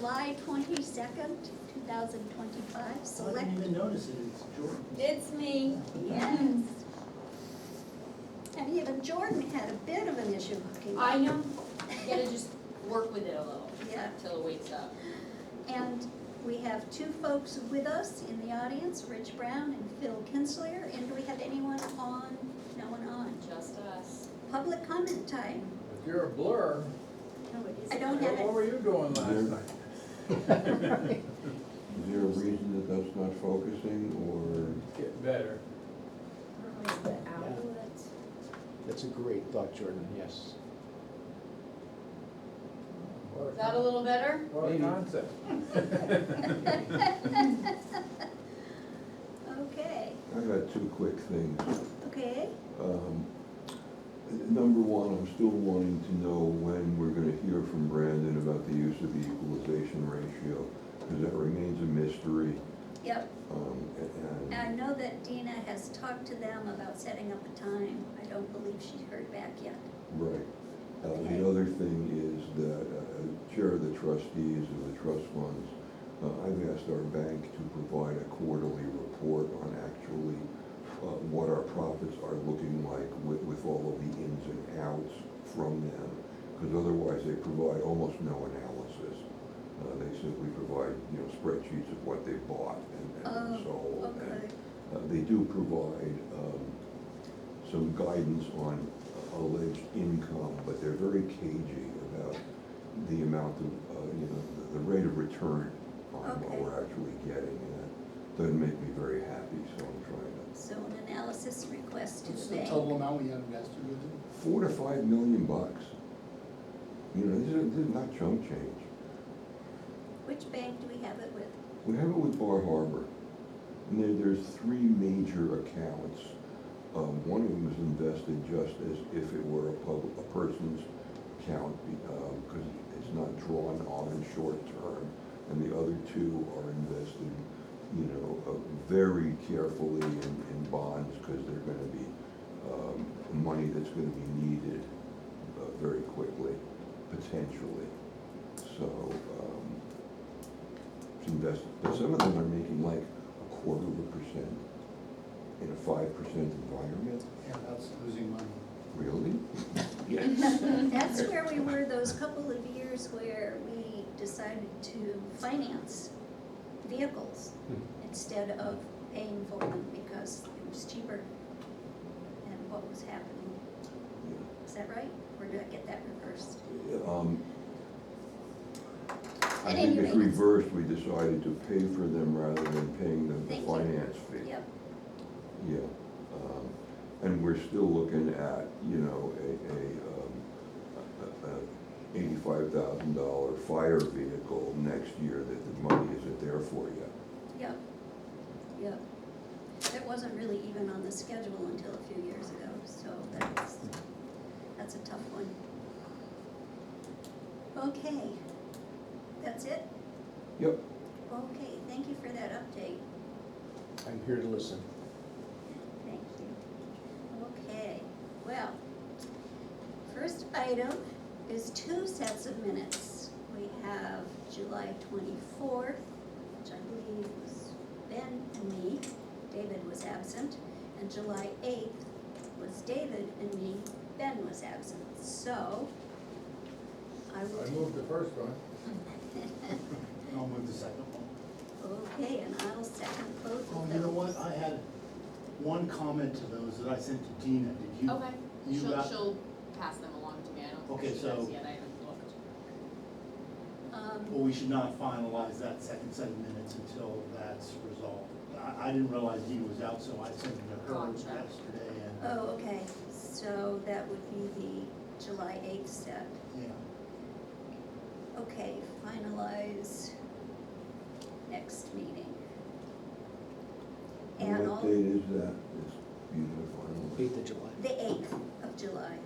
July 22nd, 2025, I select. didn't even notice it, it's Jordan. It's me. Yes. And even Jordan had a bit of an issue hooking up. I know, you gotta just work with it a little. Yeah. Till it wakes up. And we have two folks with us in the audience, Rich Brown and Phil Kinsler. And do we have anyone on? No one on. Just us. Public comment time. If you're a blur, I don't have what it. were you doing last There- night? Is there a reason that that's not focusing, or? Get better. Is the outlet? That's a great thought, Jordan, yes. Is that a little better? What a concept. Okay, I got two quick things. okay. Number one, I'm still wanting to know when we're gonna hear from Brandon about the use of the equalization ratio, because that remains a mystery. Yep. And I know that Dina has talked to them about setting up a time. I don't believe she's heard back yet. Right. Okay. The other thing is that, as chair of the trustees of the trust funds, I've asked our bank to provide a quarterly report on actually what our profits are looking like with all of the ins and outs from them, because otherwise they provide almost no analysis. They simply provide, spreadsheets of what they bought and sold. Okay. And they do provide some guidance on alleged income, but they're very cagey about the amount of, the rate of return on what Okay. we're actually getting. And that doesn't make me very happy, so I'm trying to. So an analysis request to What's the the bank. total amount we have invested with them? $4 to $5 million. This is not chump change. Which bank do we have it with? We have it with Bar Harbor. And there's three major accounts. One of them is invested just as if it were a person's account, because it's not drawn on short term. And the other two are invested, very carefully in bonds, because they're gonna be, money that's gonna be needed, very quickly, potentially. So, it's invested, but some of them are making like 0.25% in a 5% environment. Yeah, that's losing money. Really? That's where we were those couple of years where we decided to finance vehicles instead of paying for them because it was cheaper than what was happening. Is that right? Or did I get that reversed? I At think any it's rate, reversed, we decided to pay for them rather than paying them the Thank you. finance fee. Yep, Yeah, and we're still looking at, a $85,000 fire vehicle next year that the money isn't there for yet. yep, yep. That wasn't really even on the schedule until a few years ago, so that's a tough one. Okay, that's it? Yep. Okay, thank you for that update. I'm here to listen. Thank you. Okay, well, first item is 2 sets of minutes. We have July 24th, which I believe was Ben and me. David was absent. And July 8th was David and me. Ben was absent. So, I will. I moved the first one. I'll move the second one. Okay, and I'll second both of Oh, those. you know what, I had one comment to those that I sent to Dina, did you? Okay, You got? she'll pass them along to me, I don't Okay, think she so- knows yet, I haven't looked. Well, we should not finalize that second set of minutes until that's resolved. I didn't realize Dina was out, so I sent it to her Gotcha. yesterday and, Oh, okay, so that would be the July 8th set. yeah. Okay, finalize next meeting. And And what all, date is that? It's usually final. 8th of July. the 8th of July.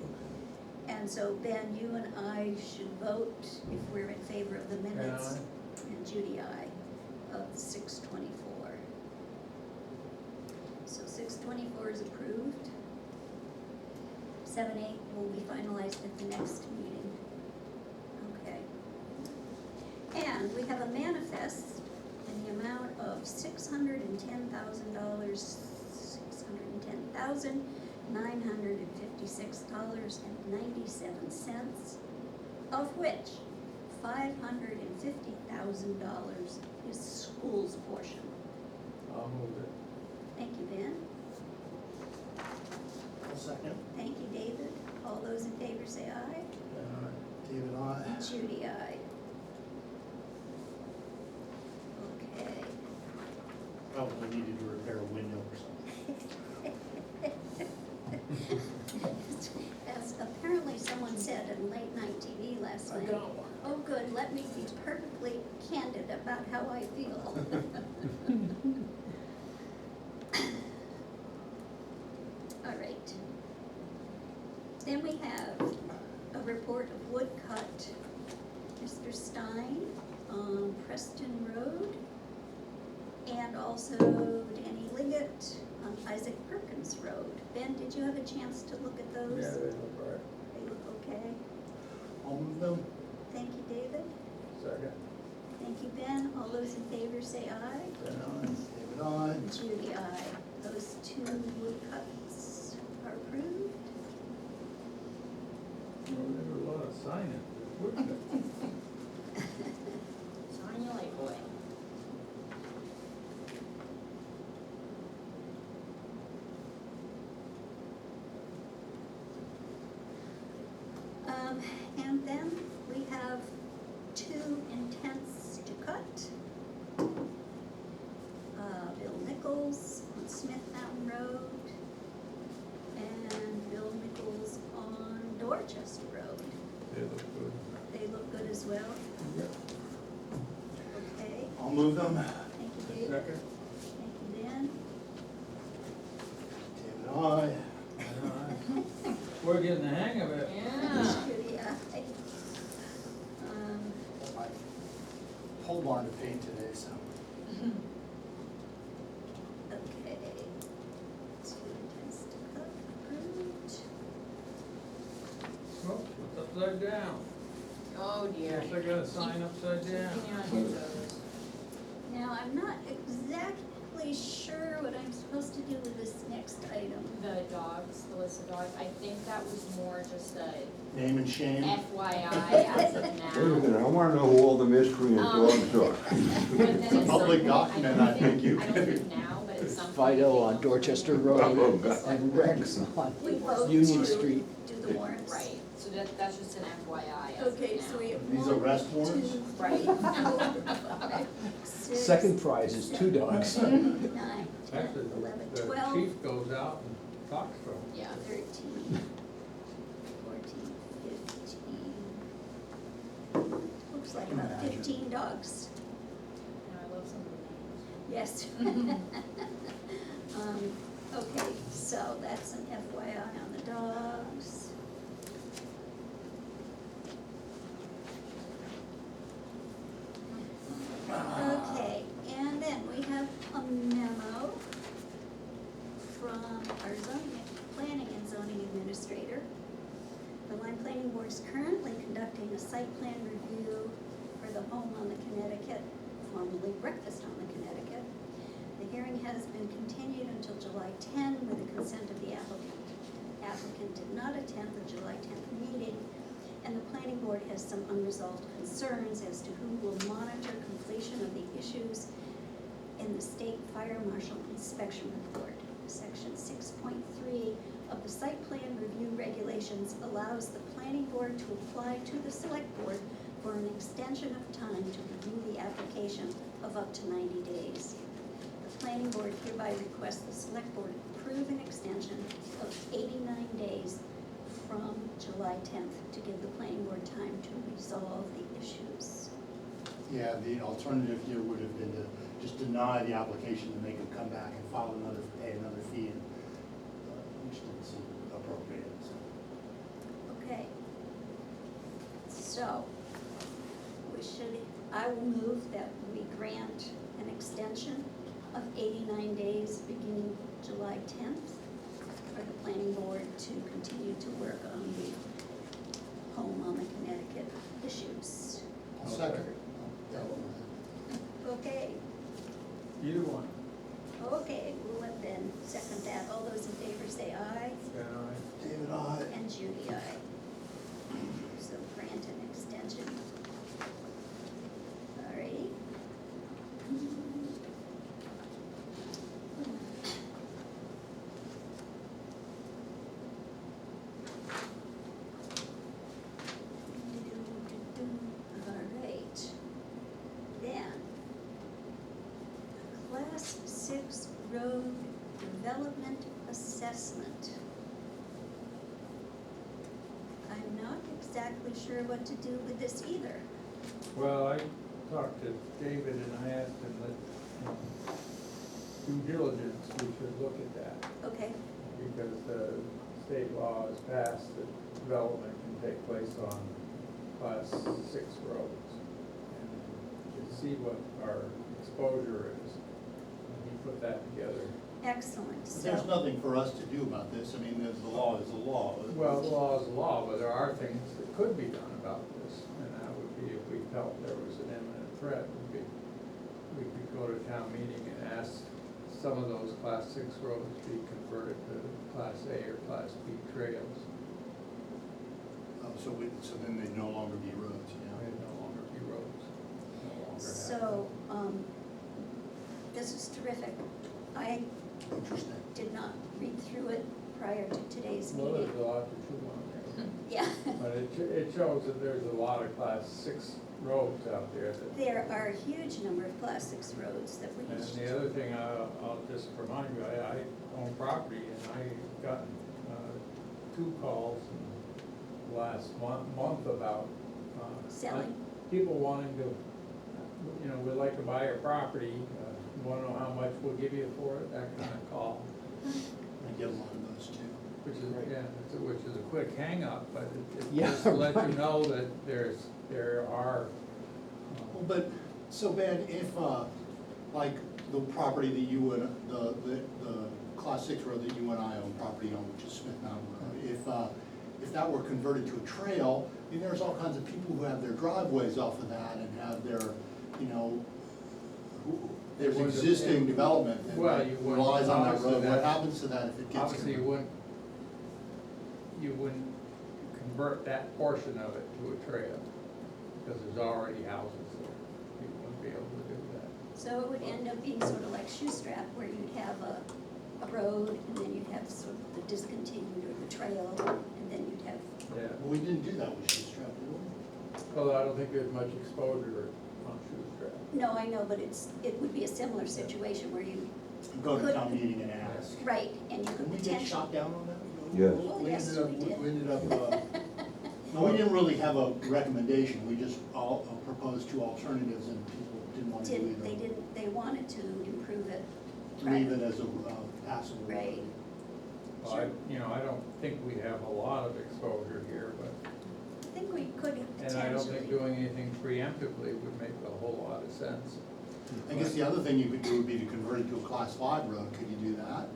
And so Ben, you and I should vote if we're in favor of the minutes. And Judy, I, of 6/24. So 6/24 is approved. 7/8 will be finalized at the next meeting. Okay. And And we have a manifest in the amount of $610,000, $610,956.97, of which $550,000 is school's portion. I'll move it. Thank you, Ben. I'll second. Thank you, David. All those in favor say aye. David, aye. Judy, aye. Okay. Probably needed to repair a window or something. As apparently someone said in late night TV last I night. got one. Oh, good, let me be perfectly candid about how I feel. All right. Then we have a report of woodcut, Mr. Stein on Preston Road, and also Danny Liggett on Isaac Perkins Road. Ben, did you have a chance to look at those? Yeah, they look all right. They look okay. I'll move them. Thank you, David. Second. Thank you, Ben. All those in favor say aye. David, aye. Judy, aye. Those two woodcuts are approved. Well, there were a lot of signing. Shine your light, boy. And then we have two intents to cut. Bill Nichols on Smith Mountain Road and Bill Nichols on Dorchester Road. They look good. They look good as well. Yep. Okay, I'll move them. thank you, David. Second. Thank you, Ben. David, aye. We're getting the hang of it. Yeah. Judy, aye. My pole barn to paint today, so. Okay. Two intents to cut approved. Oh, it's upside down. Oh dear. Guess I gotta sign upside down. Keeping you on your toes. Now, I'm not exactly sure what I'm supposed to do with this next item. The dogs, the list of dogs, I think that was more just a Name and shame. FYI as of Wait a now. minute, I wanna know who all the miscreant dogs are. But then It's a public something- document, I think you I don't can- think now, but it's something. Fido on Dorchester Road Oh, God. and Rex on We vote Union to Street. do the warrants. Right, so that's just an FYI as of Okay, so now. we have These one, arrest warrants? two, Right. three, 4, 5, 6, Second prize is 2 dogs. 7, 9, 10, Actually, 11, the 12, chief goes out and talks to them. Yeah. 13, 14, 15. Looks like about 15 dogs. No, I love some of the names. Yes. Okay, so that's an FYI on the dogs. Okay, and then we have a memo from our planning and zoning administrator. The Lyme Planning Board is currently conducting a site plan review for the home on the Connecticut, formerly Breakfast on the Connecticut. The hearing has been continued until July 10 with the consent of the applicant. Applicant did not attend the July 10th meeting, and the planning board has some unresolved concerns as to who will monitor completion of the issues in the state fire marshal inspection report. Section 6.3 of the site plan review regulations allows the planning board to apply to the select board for an extension of time to review the application of up to 90 days. The planning board hereby requests the select board approve an extension of 89 days from July 10th to give the planning board time to resolve the issues. Yeah, the alternative here would have been to just deny the application and make them come back and pay another fee, and, which didn't seem appropriate, so. Okay. So, I will move that we grant an extension of 89 days beginning July 10th for the planning board to continue to work on the home on the Connecticut issues. I'll second. So, Either one. Okay, we'll let Ben second that. All those in favor say aye, Then I, David, aye. and Judy aye. So grant an extension. All righty. All right. Then, Class 6 Road Development Assessment. I'm not exactly sure what to do with this either. well, I talked to David and I asked him that, due diligence, we should look at that. Okay, Because the state law has passed that development can take place on class 6 roads. And to see what our exposure is, and he put that together. excellent. But there's So, nothing for us to do about this, I mean, the law is the law. Well, the law is the law, but there are things that could be done about this, and that would be if we felt there was an imminent threat, we could go to town meeting and ask some of those class 6 roads be converted to class A or class B trails. So then they'd no longer be roads, They'd no longer be roads, no longer have. so, this is terrific. I Interesting. did not read through it prior to today's Well, there's meeting. a lot to chew on there. Yeah. But it shows that there's a lot of class 6 roads out there that, There are a huge number of Class 6 roads that we and should. the other thing, I'll just remind you, I own property and I got 2 calls in the last month about. Selling. People wanting to, we'd like to buy your property, you wanna know how much we'll give you for it, that kind of call. I get a lot of those too. Which is, yeah, which is a quick hang-up, but it Yeah, just lets you right. know that there are. Well, but, so Ben, if, like, the property that you and, the class 6 road that you and I own property on, which is Smith Mountain Road, if that were converted to a trail, I mean, there's all kinds of people who have their driveways off of that and have their, there's Wouldn't- existing development Well, that you wouldn't- relies on that obviously road. What that's- happens to that if it gets Obviously, converted? you wouldn't convert that portion of it to a trail, because there's already houses there. You wouldn't be able to do that. So it would end up being sort of like Shoestrap, where you'd have a road, and then you'd have sort of the discontinued or the trail, and then you'd have, Yeah, Well, we didn't do that with Shoestrap, did we? although I don't think there's much exposure on Shoestrap. no, I know, but it would be a similar situation where you, Go to Could- town meeting and ask. right, and you could Did we get potentially. shot down on that? Yes. We Yes, ended up, we did. we ended up, no, we didn't really have a recommendation, we just all proposed 2 alternatives and people didn't want to do either. They wanted to improve it. Leave it as a passable. road. Right, Well, I don't think we have a lot of exposure here, but, I think we could and I don't think potentially. doing anything preemptively would make a whole lot of sense. I guess the other thing you could do would be to convert it to a class 5 road, could you do that?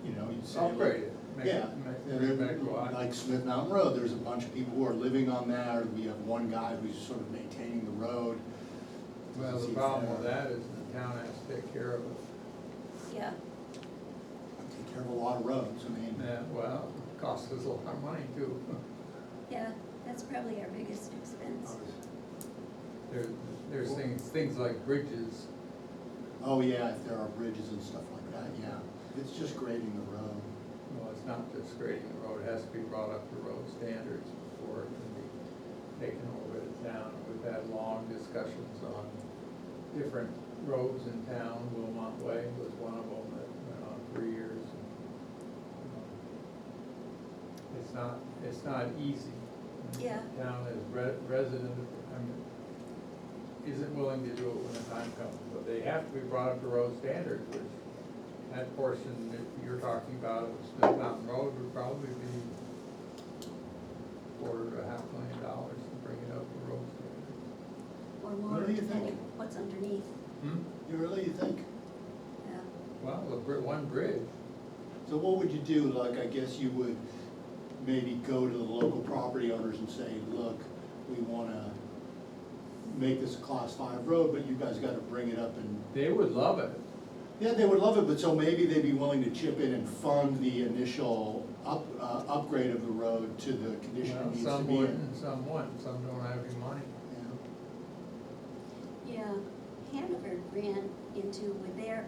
You'd say. Upgrade it, make Yeah, it, make it wide. like Smith Mountain Road, there's a bunch of people who are living on there, we have one guy who's sort of maintaining the road. Well, Doesn't the seem problem fair. with that is the town has to take care of it. Yeah, Take care of a lot of roads, I mean. Yeah, well, it costs us a lot of money too. yeah, that's probably our biggest expense. There's things like bridges. Oh, yeah, if there are bridges and stuff like that, yeah. It's just grading the road. Well, it's not just grading the road, it has to be brought up to road standards before it can be taken over to town. We've had long discussions on different roads in town. Wilmot Way was one of them that went on for years. It's not easy. Yeah. Town is resident, isn't willing to do it when the time comes, but they have to be brought up to road standards, which that portion that you're talking about of Smith Mountain Road would probably be $250,000 to bring it up to road standards. Or more, What do you depending think? what's underneath, You really think? yeah. Well, one bridge, So what would you do? Like, I guess you would maybe go to the local property owners and say, look, we wanna make this a class 5 road, but you guys gotta bring it up and, They would love it. yeah, they would love it, but so maybe they'd be willing to chip in and fund the initial upgrade of the road to the condition it Well, needs to some be in. wouldn't, some wouldn't, some don't have any money. Yeah. Yeah, Hanover ran into with their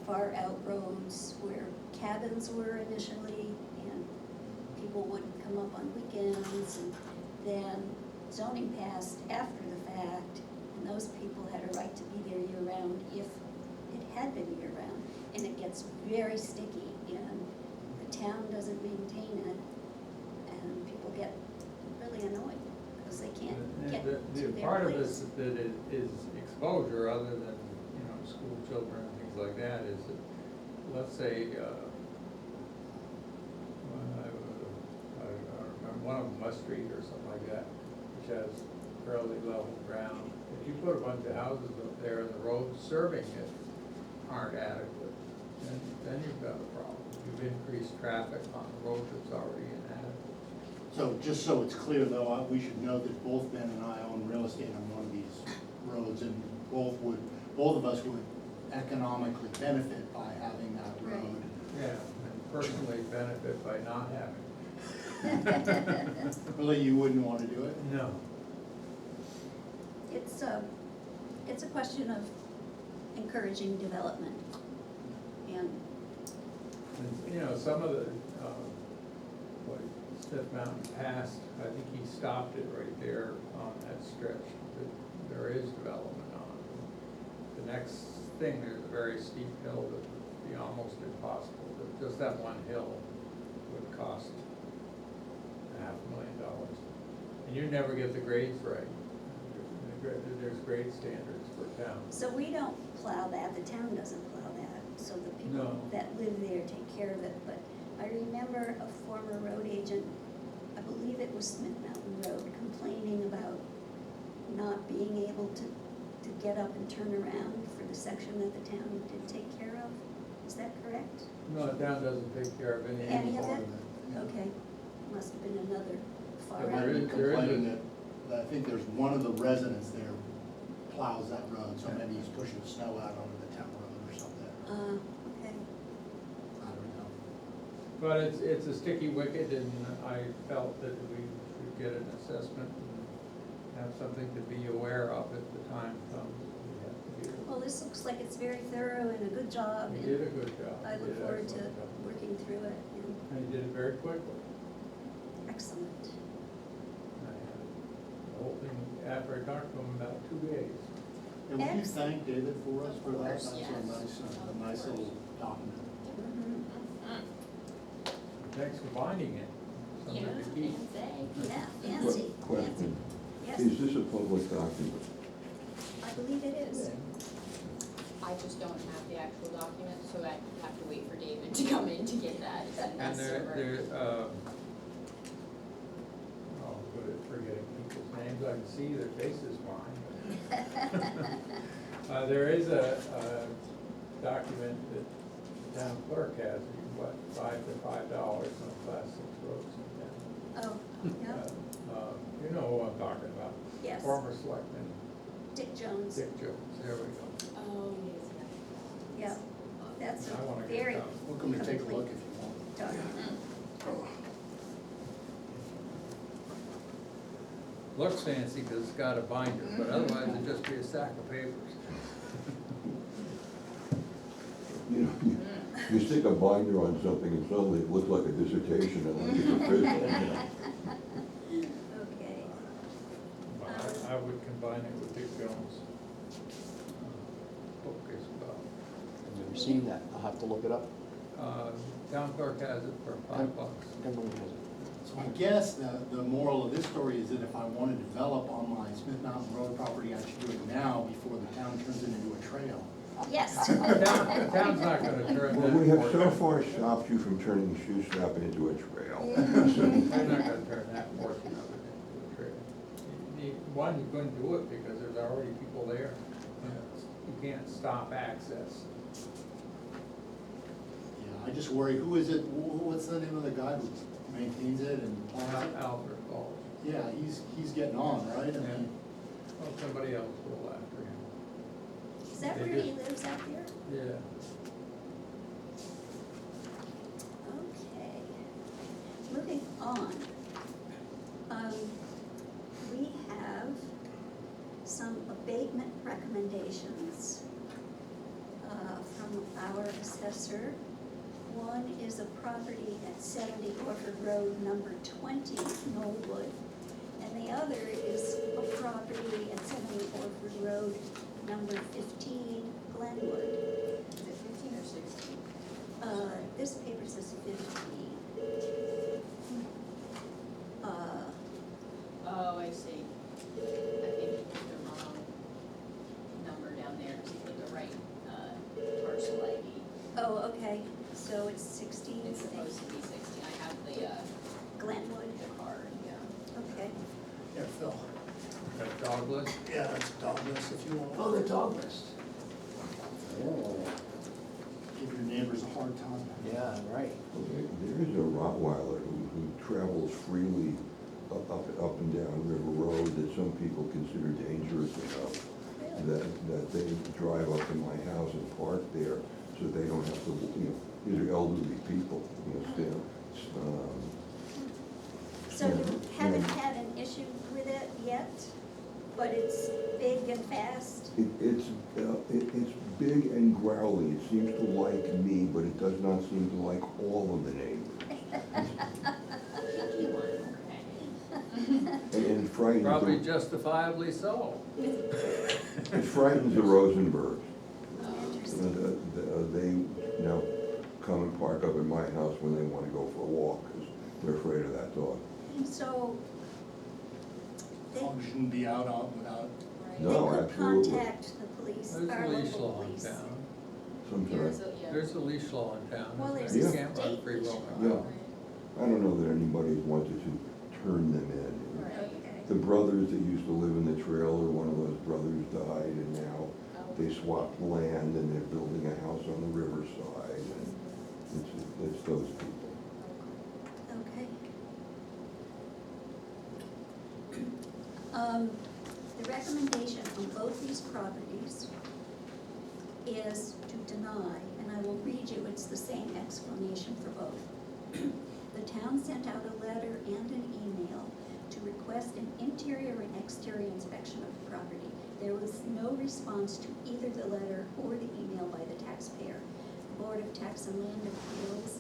far out roads where cabins were initially, and people would come up on weekends, and then zoning passed after the fact, and those people had a right to be there year-round if it had been year-round. And it gets very sticky, and the town doesn't maintain it, and people get really annoyed because they can't get to their place. Part of this that it is exposure, other than, you know, school children and things like that, is that, let's say, one of them, West Street or something like that, which has fairly level ground. If you put a bunch of houses up there and the roads serving it aren't adequate, then you've got a problem. You've increased traffic on a road that's already inadequate. So just so it's clear though, we should note that both Ben and I own real estate on one of these roads, and both of us would economically benefit by having that Right. road. Yeah, and personally benefit by not having it. Really, you wouldn't wanna do it? No. It's a question of encouraging development, and And, you know, some of the, what Smith Mountain passed, I think he stopped it right there on that stretch that there is development on. The next thing, there's a very steep hill that would be almost impossible, but just that one hill would cost $500,000. And you never get the grades right. There's grade standards for town. so we don't plow that, the town doesn't plow that, so the people No. that live there take care of it. But I remember a former road agent, I believe it was Smith Mountain Road, complaining about not being able to get up and turn around for the section that the town did take care of. Is that correct? No, the town doesn't take care of Any of part it? of it, yeah. Okay, must have been another far There out. might be there is complaining that, I think there's one of the residents there plows that road, so maybe he's pushing the snow out onto the town road or something. Okay, I don't know. But it's a sticky wicket, and I felt that we should get an assessment and have something to be aware of if the time comes. We have to be- well, this looks like it's very thorough and a good job, He and did a good job. I He look did an forward to excellent job. working through it, and And he did it very quickly. excellent. I had the whole thing, after I talked to him, about 2 days. And would you Excellent. thank David for us for that? course, That's yes. a nice little document. Mhm. Thanks for binding it. Something Yeah, to keep. Yeah, fancy, fancy. Question, Yes, is this a public document? I believe it is. I just don't have the actual document, so I have to wait for David to come in to get that. It's in And that server. oh, good at forgetting people's names, I can see their faces fine. There is a document that the town clerk has, what, $5 on class 6 roads in town. Oh, yeah, You know who I'm talking about. Yes. Former selectman Dick Jones, Dick Jones, there we go. Oh, yes, yeah, that's I wanna a get very it done. Welcome to take a look complete if you want. document. Looks fancy because it's got a binder, but otherwise it'd just be a stack of papers. You know, you stick a binder on something and suddenly it looks like a dissertation and like it's official. Okay, But I would combine it with Dick Jones' book as well. I've never seen that, I'll have to look it up. Town clerk has it for $5. Emily has it. So I guess the moral of this story is that if I want to develop on my Smith Mountain Road property, I should do it now before the town turns it into a trail. yes. The town's not gonna turn Well, we have that so portion, far stopped you from turning the shoe strap into a trail. they're not gonna turn that portion of it into a trail. One, you couldn't do it because there's already people there. You can't stop access. Yeah, I just worry, who is it, what's the name of the guy who maintains it and plans it? Alfred Ball. Yeah, he's getting on, right? And then, Well, somebody else will after him. Is that They where he just- lives out here? Yeah. Okay. Moving on. We have some abatement recommendations from our assessor. One is a property at 70 Orford Road, number 20, Knollwood. And the other is a property at 70 Orford Road, number 15, Glenwood. Is it 15 or 16? This paper says 15. Oh, I see. I think you put the wrong number down there, because you put the right, parcel ID. Oh, okay, so it's 16, It's supposed to be 16, I have Glenwood, the card, yeah. okay. yeah, Phil, That dog list? yeah, that's Douglas if you want. Oh, the dog list. Oh, Give your neighbors a hard time. yeah, right. Okay, there is a Rottweiler who travels freely up and down River Road that some people consider dangerous enough, that they drive up to my house and park there, so they don't have to, these are elderly people, stand. So you haven't had an issue with it yet, but it's big and fast? It's big and growly, it seems to like me, but it does not seem to like all of the neighbors. Picky one, okay. And it frightens, Probably justifiably so. it frightens the Rosenbergs. Interesting. They now come and park up at my house when they wanna go for a walk, because they're afraid of that dog. So they, Dogs shouldn't be out without, Right. No, they could absolutely. contact the police, There's our a leash local law in police. town. Sometimes, Yeah. There's a leash law in town. Well, isn't there's there? a You can't run state free leash roaming law. around. I don't know that anybody wanted to turn them in. Right. Okay. The brothers that used to live in the trailer, one of those brothers died, and now they swapped land and they're building a house on the riverside, and it's those people. Okay. The recommendation on both these properties is to deny, and I will read you, it's the same explanation for both. The town sent out a letter and an email to request an interior and exterior inspection of the property. There was no response to either the letter or the email by the taxpayer. The Board of Tax and Land Appeals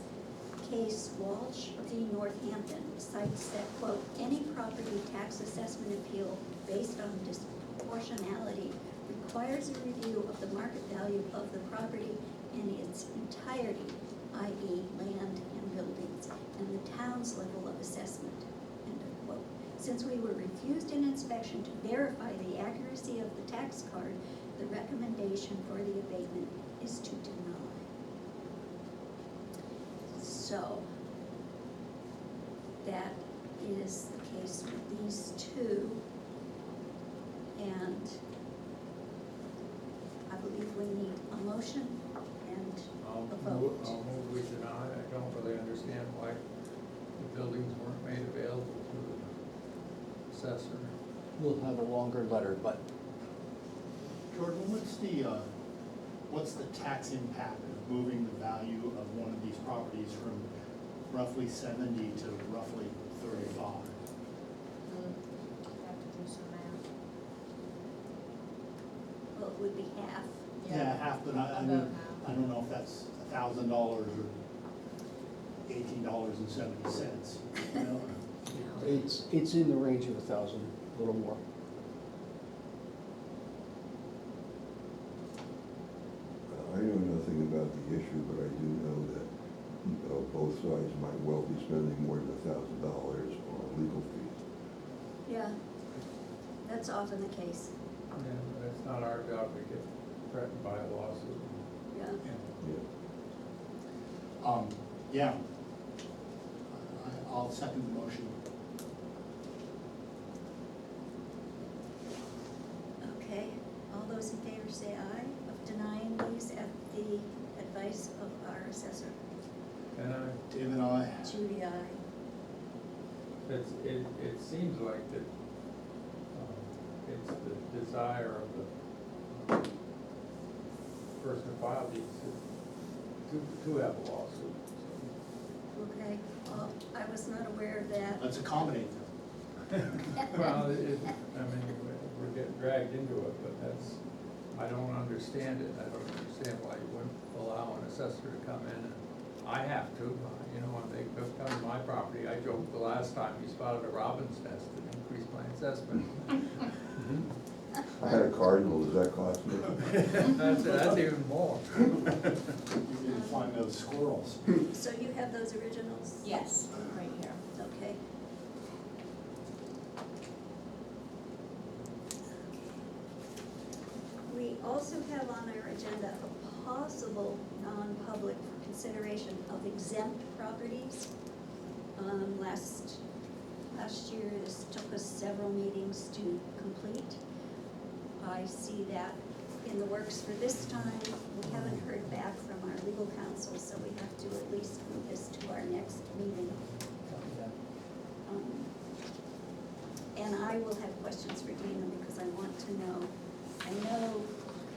case Walsh v. Northampton cites that, quote, any property tax assessment appeal based on disproportionality requires a review of the market value of the property in its entirety, i.e. land and buildings, and the town's level of assessment, end of quote. Since we were refused an inspection to verify the accuracy of the tax card, the recommendation for the abatement is to deny. So, that is the case with these two. And I believe we need a motion and a I'll vote. move we deny. I don't really understand why the buildings weren't made available to the assessor. We'll have a longer letter, but Jordan, what's the tax impact of moving the value of one of these properties from roughly 70 to roughly 35? Have to do some math. Well, it would be half. Yeah, half, but I About mean, half. I don't know if that's $1,000 or $18.70, you know? it's in the range of 1,000, a little more. I know nothing about the issue, but I do know that both sides might well be spending more than $1,000 on legal fees. Yeah, that's often the case, Yeah, but it's not our job to get threatened by a lawsuit. yeah. Yeah. Yeah. I'll second the motion. Okay, all those in favor say aye of denying these at the advice of our assessor. And I, Dave and I, Judy, aye. It seems like that, it's the desire of the person who filed these to have a lawsuit, so. Okay, well, I was not aware of that. Let's accommodate them. Well, I mean, we're getting dragged into it, but that's, I don't understand it. I don't understand why you wouldn't allow an assessor to come in, and I have to, you know, when they come to my property, I joked the last time he spotted a robin's nest and increased my assessment. I had a cardinal, does that cost me? That's even more. You can find those squirrels. So you have those originals? Yes, right here. Okay. We also have on our agenda a possible non-public for consideration of exempt properties. Last year, this took us several meetings to complete. I see that in the works for this time. We haven't heard back from our legal counsel, so we have to at least move this to our next meeting. And I will have questions for Dana because I want to know, I know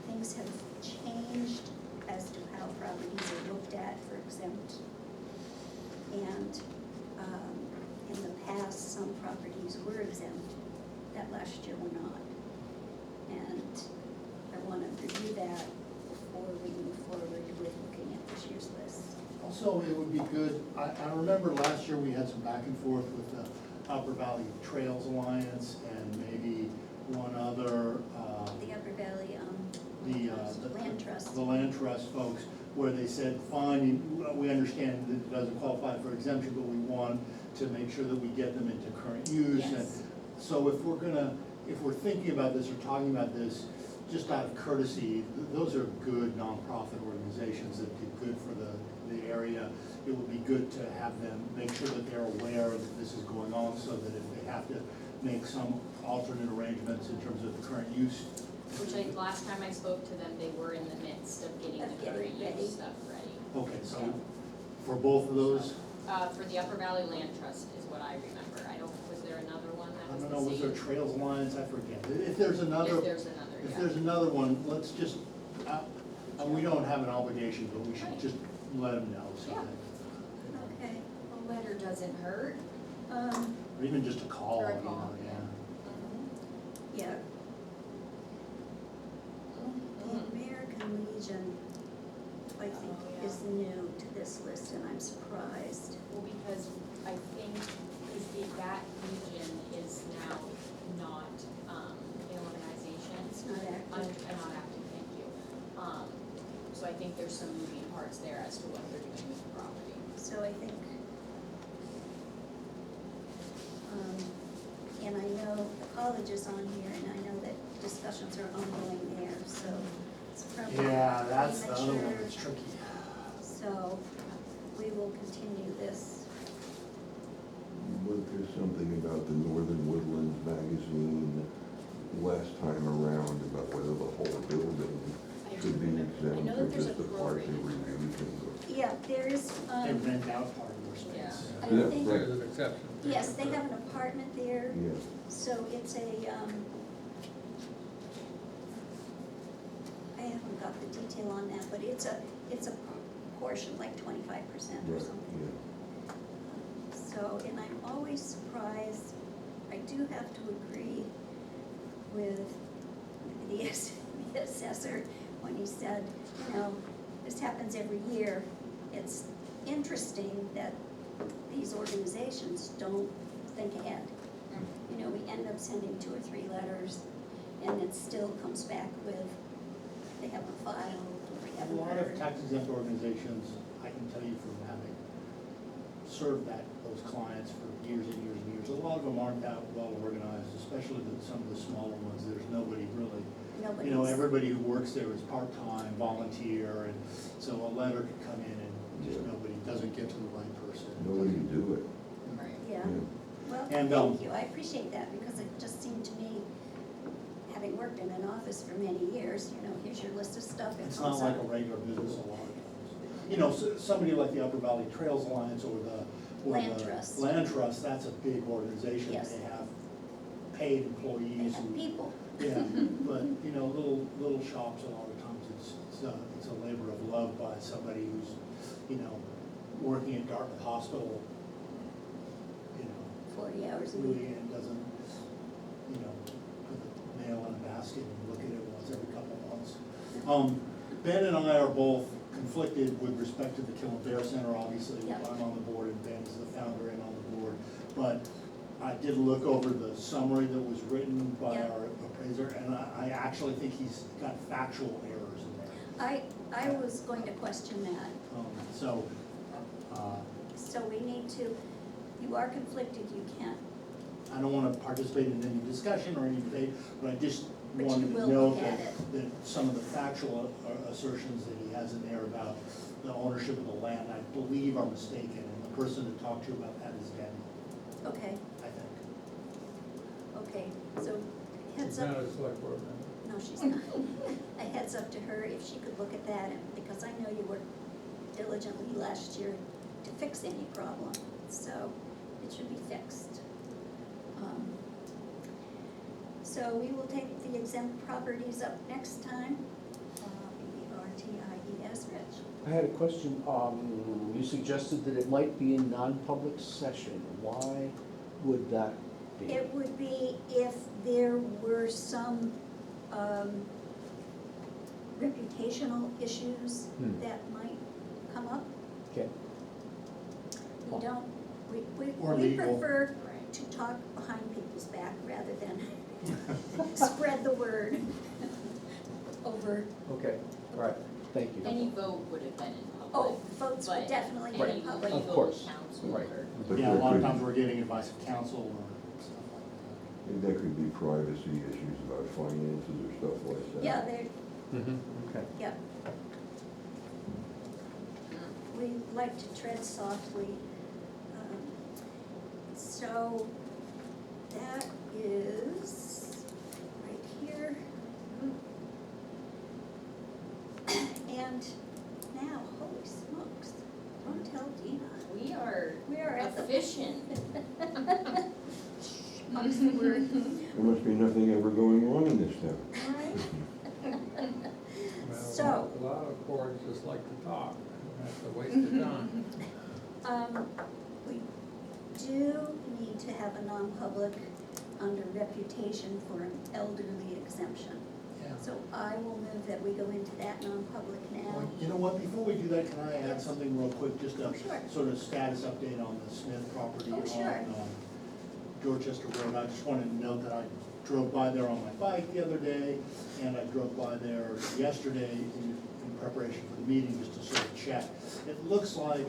things have changed as to how properties are looked at for exempt. And in the past, some properties were exempt that last year were not. And I want to review that before we move forward with looking at this year's list. Also, it would be good, I remember last year we had some back and forth with the Upper Valley Trails Alliance and maybe one other, The Upper Valley, the Land Trust. The Land Trust folks, where they said, fine, we understand that it doesn't qualify for exemption, but we want to make sure that we get them into current use. And Yes. so if we're thinking about this or talking about this, just out of courtesy, those are good nonprofit organizations that do good for the area. It would be good to have them, make sure that they're aware that this is going on, so that if they have to make some alternate arrangements in terms of the current use. Which last time I spoke to them, they were in the midst of getting Of the getting current ready. use stuff ready. Okay, so for both of those, For the Upper Valley Land Trust is what I remember. Was there another one that I was don't the know, was there same? Trails Alliance, I forget. If there's another. If there's another, If yeah. there's another one, let's just, we don't have an obligation, but we should Right. just let them know, so Yeah. that, Okay. A letter doesn't hurt. or even just a call, Or a you know, call, yeah. Yeah, the Mhm. American Legion, I think, Oh, yeah. is new to this list, and I'm surprised. Well, because I think that region is now not, an organization. It's not active. Not active, thank you. So I think there's some moving parts there as to what they're doing with the property. So I think, and I know the college is on here, and I know that discussions are ongoing there, so it's probably Yeah, that's the other one premature. that's tricky. So we will continue this. Was there something about the Northern Woodlands magazine last time around about whether the whole building should be I exempt know or that there's just a the part they prorated were charge. using? Yeah, there is, They rent out part of their space. Yeah. I Yeah, think, right. There's an exception. yes, they have an apartment there, Yeah, so it's a, I haven't got the detail on that, but it's a portion, like 25% or right, something. yeah. So, and I'm always surprised, I do have to agree with the assessor when he said, you know, this happens every year. It's interesting that these organizations don't think ahead. You know, we end up sending 2 or 3 letters, and it still comes back with, they haven't filed, or they A haven't lot of heard. tax exempt organizations, I can tell you from having served those clients for years and years and years, a lot of them aren't that well organized, especially some of the smaller ones. There's nobody really, you know, Nobody's- everybody who works there is part-time, volunteer, and so a letter could come in and just Yeah. nobody doesn't get to the right person. Nobody can do it. Right. Yeah, Yeah. well, And, thank you, I appreciate that, because it just seemed to me, having worked in an office for many years, you know, here's your list of stuff, it It's comes not like up. a regular business a lot of times. You know, somebody like the Upper Valley Trails Alliance or the or Land the trust. Land trust, that's a big organization. Yes. They have paid They employees have and, people. yeah, but, you know, little shops, a lot of times, it's a labor of love by somebody who's, you know, working at Dartmouth Hospital, you know, 40 hours a really, week. and doesn't, you know, put the mail in a basket and look at it once every couple of months. Ben and I are both conflicted with respect to the Killen Bear Center, obviously. Yeah. I'm on the board and Ben is the founder and on the board. But I did look over the summary that was written by Yeah. our appraiser, and I actually think he's got factual errors in there. I was going to question that. So, So we need to, you are conflicted, you can't. I don't wanna participate in any discussion or any debate, but I just But you wanted will to note look at that some of the factual assertions that he has in there about the ownership of the land, I believe are mistaken, and the person to talk to about that is Daniel, Okay, I think. okay, so She's heads not up, a select board member. no, she's not. A heads up to her if she could look at that, and because I know you worked diligently last year to fix any problem, so it should be fixed. So we will take the exempt properties up next time, BRTIES, Rich. I had a question. You suggested that it might be in non-public session. Why would that be? It would be if there were some reputational issues Hmm. that might come up. Okay, We don't, Or we legal. prefer Right. to talk behind people's back rather than spread the word over. okay, all right, thank you. Any vote would have been in public. Oh, votes would but definitely be any in public. Of legal course. counsel Right. or- But Yeah, a there lot of could- times we're getting advice of counsel or stuff like There could be privacy issues about finances or stuff like that. Yeah, there, Okay. yeah. We like to tread softly. So that is right here. And now, holy smokes, don't tell Dina. We are We are at the. efficient. Mum's the word. There must be nothing ever going wrong in this town. Well, So- a lot of boards just like to talk, that's a waste of time. We do need to have a non-public under reputation for an elderly exemption. that. Yeah. So I will move that we go into that non-public now. Well, you know what, before we do that, can I add Yes. something real quick, just Oh, a sure. sort of status update on the Smith property Oh, sure. on Dorchester Road. I just wanted to note that I drove by there on my bike the other day, and I drove by there yesterday in preparation for the meeting, just to sort of check. It looks like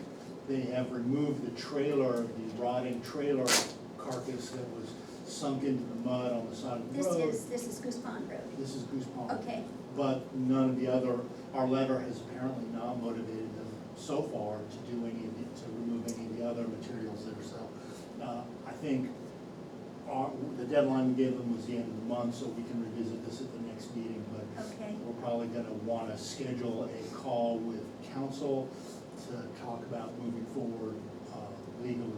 they have removed the trailer, the rotting trailer carcass that was sunk into the mud on the side of the road. This is Goose Pond Road. This is Goose Pond. Okay, But none of the other, our letter has apparently not motivated them so far to do any of the, to remove any of the other materials there, so, I think the deadline we gave them was the end of the month, so we can revisit this at the next meeting, but okay, we're probably gonna wanna schedule a call with council to talk about moving forward, legally,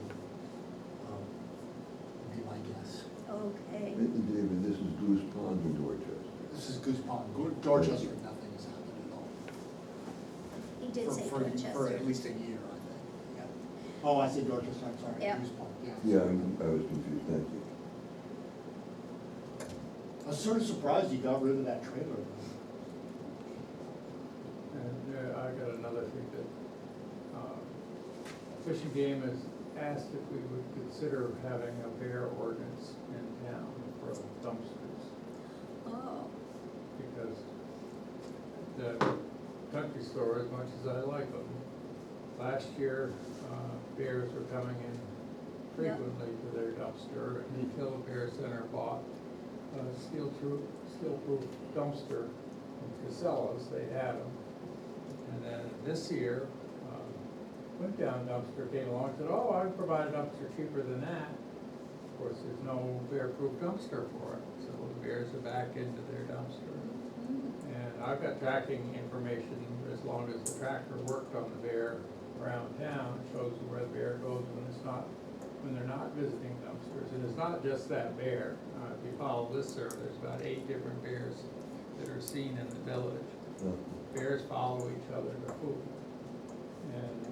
would be my guess. okay. David, this is Goose Pond in Dorchester. This is Goose Pond, Dorchester, nothing has happened at all. He did say For Dorchester. at least a year, I think, yeah. Oh, I said Dorchester, I'm sorry, Yeah. Goose Pond, yeah. Yeah, I was confused, thank you. I was sort of surprised you got rid of that trailer. And I got another thing that, Fish and Game has asked if we would consider having a bear ordinance in town for dumpsters, Oh, because the country store, as much as I like them, last year, bears were coming in frequently to their dumpster, and the Kill Bear Center bought a steel-proof dumpster from Casellas, they had them. And then this year, went down dumpster came along and said, oh, I can provide a dumpster cheaper than that. Of course, there's no bear-proof dumpster for it, so the bears are back into their dumpster. And I've got tracking information as long as the tractor worked on the bear around town, it shows you where the bear goes when they're not visiting dumpsters. And it's not just that bear. If you follow this serve, there's about 8 different bears that are seen in the village. Bears follow each other to food. And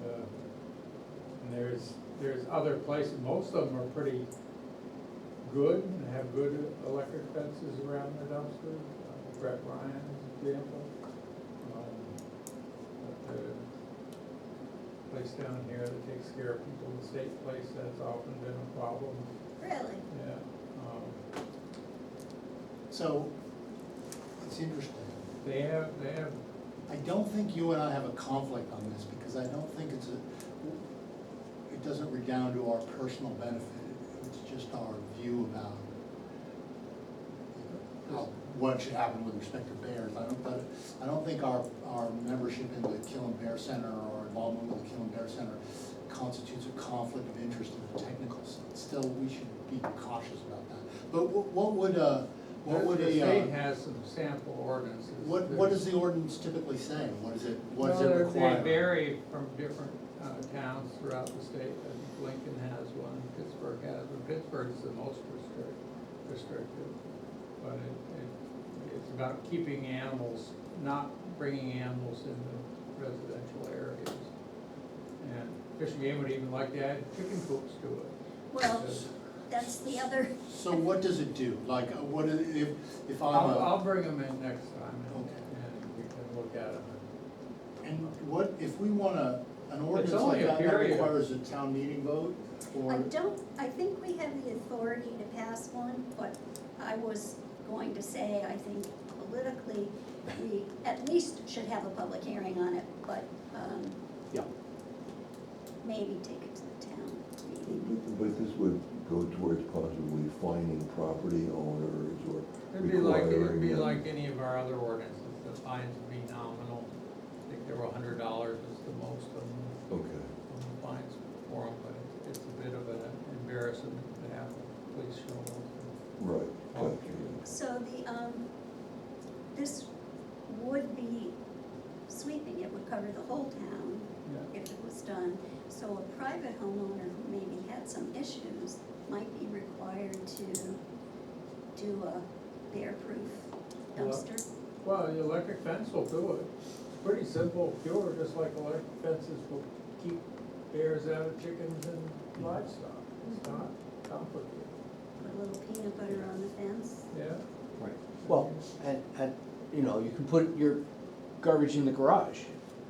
there's other places, most of them are pretty good and have good electric fences around their dumpsters. Brett Ryan's example. But the place down here that takes care of people, the state place, that's often been a problem, Really? yeah. So, it's interesting. They have, I don't think you and I have a conflict on this, because I don't think it doesn't redound to our personal benefit. It's just our view about what should happen with respect to bears. I don't think our membership in the Kill and Bear Center or involvement with the Kill and Bear Center constitutes a conflict of interest in the technical sense. Still, we should be cautious about that. But what would the state has some sample ordinances. what does the ordinance typically say? What does it Well, require? they vary from different towns throughout the state. I think Lincoln has one, Pittsburgh has one. Pittsburgh is the most restrictive. But it's about keeping animals, not bringing animals into residential areas. And Fish and Game would even like to add chicken coops to it. Well, that's the other, So what does it do? Like, what if I'm I'll bring them in next time and Okay. we can look at them. and what, if we want an ordinance only like a that, that period. requires a town meeting vote? Or, I think we have the authority to pass one, but I was going to say, I think politically, we at least should have a public hearing on it, but, Yeah. maybe take it to the town meeting. But this would go towards possibly fining property owners or It'd be requiring them. like any of our other ordinances, the fines would be nominal. I think they were $100 is the most of them, Okay, fines for them, but it's a bit of an embarrassment to have the police show up. right, gotcha. So this would be sweeping, it would cover the whole town Yeah. if it was done. So a private homeowner who maybe had some issues might be required to do a bear-proof dumpster. Well, the electric fence will do it. Pretty simple, pure, just like electric fences will keep bears out of chickens and livestock. It's not complicated, Put a little peanut butter on the fence. yeah? Right. Well, and, you know, you can put your garbage in the garage.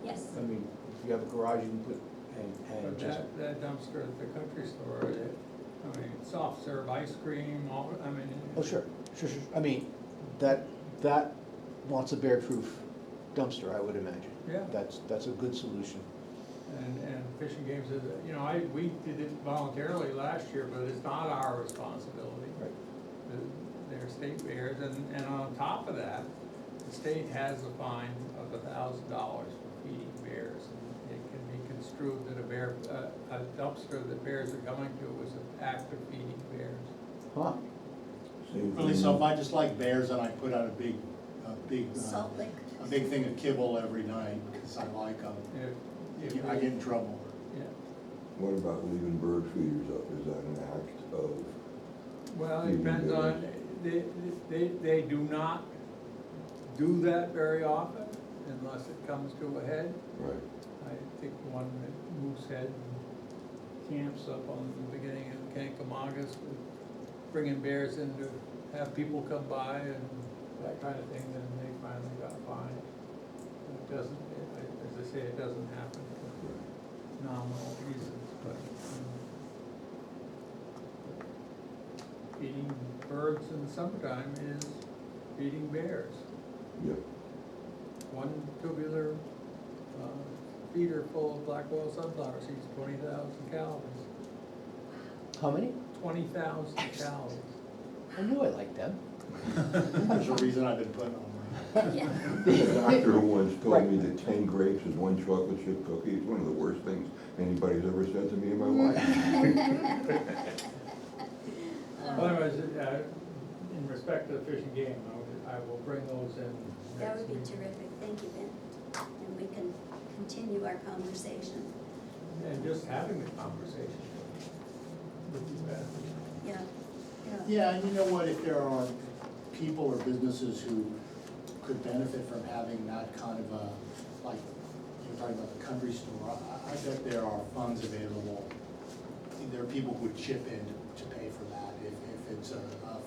Yes. I mean, if you have a garage, you can put, and But just, that dumpster at the country store, I mean, soft serve ice cream, I mean. oh, sure. I mean, that wants a bear-proof dumpster, I would imagine. Yeah. That's a good solution. And Fish and Game says, you know, we did it voluntarily last year, but it's not our responsibility. Right. They're state bears, and on top of that, the state has a fine of $1,000 for feeding bears. And it can be construed that a dumpster that bears are going to is an act of feeding bears. Huh. Same really, thing. so if I just like bears and I put out a big Salt lick. a big thing of kibble every night, because I like them, If I get in trouble. Yeah, What about leaving bird feeders up? Is that an act of, well, it depends on, they do not do that very often unless it comes to a head. right? I think one at Moosehead camps up on the beginning of Kankamagas, bringing bears in to have people come by and that kind of thing, then they finally got fined. It doesn't, as I say, it doesn't happen for nominal reasons, but feeding birds in the summertime is feeding bears. Yep. One tubular feeder full of black oil sunflower seeds, 20,000 calories. How many? 20,000 calories. I knew I liked them. There's a reason I've been putting on mine. Yeah. The doctor once told Right. me that 10 grapes is one chocolate chip cookie. It's one of the worst things anybody's ever said to me in my life. Well, anyways, in respect to the Fish and Game, I will bring those in That next would be week. terrific, thank you, Ben. And we can continue our conversation. and just having the conversation would be better. Yeah, yeah. Yeah, and you know what, if there are people or businesses who could benefit from having that kind of a, like, you're talking about the country store, I bet there are funds available. There are people who would chip in to pay for that if it's a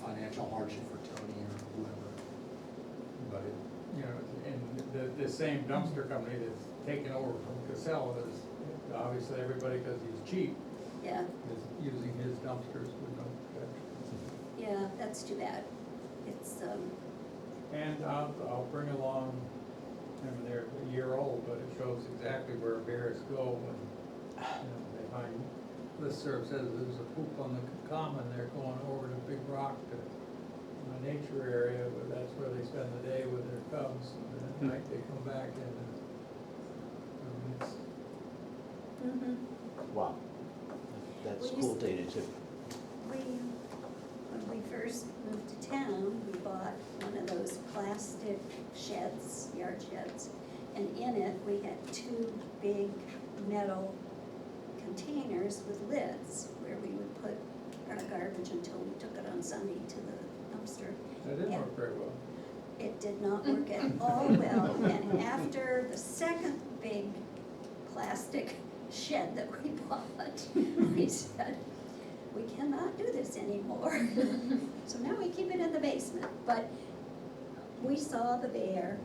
financial hardship for Tony or whoever. But, you know, and the same dumpster company that's taken over from Casella is, obviously everybody, because he's cheap, Yeah, is using his dumpsters with no protection. yeah, that's too bad. It's, And I'll bring along, I mean, they're a year old, but it shows exactly where bears go when, you know, they find, listserv says there's a poop on the common, they're going over to Big Rock to a nature area, but that's where they spend the day with their cubs, and then at night they come back and, I mean, it's, mhm. Wow. That's We cool used- data too. When we first moved to town, we bought one of those plastic sheds, yard sheds. And in it, we had two big metal containers with lids where we would put our garbage until we took it on Sunday to the dumpster. that didn't Yeah. work very well. It did not work at all well, and after the second big plastic shed that we bought, we said, we cannot do this anymore. So now we keep it in the basement, but we saw the bear.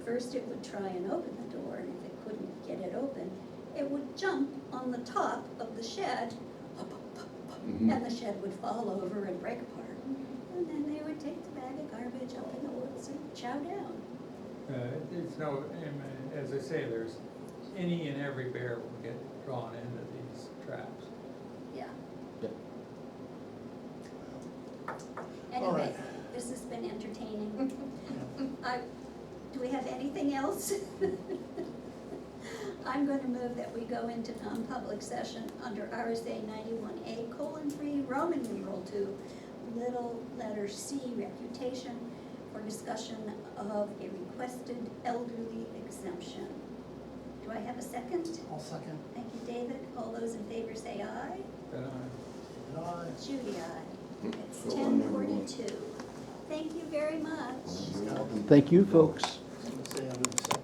First it would try and open the door, and if it couldn't get it open, it would jump on the top of the shed, and the shed would fall over and break apart. And then they would take the bag of garbage up in the woods and chow down. It's no, I mean, as I say, there's, any and every bear will get drawn into these traps. Yeah. Yep. All Anyway, right. this has been entertaining. Do we have anything else? I'm going to move that we go into non-public session under RSA 91A:3, Roman numeral 2, little letter C, reputation, for discussion of a requested elderly exemption. Do I have a second? I'll second. Thank you, David. All those in favor say aye. Then Judy, aye. It's So on, everyone. 10:42. Thank you very much. You're welcome. Thank you, folks.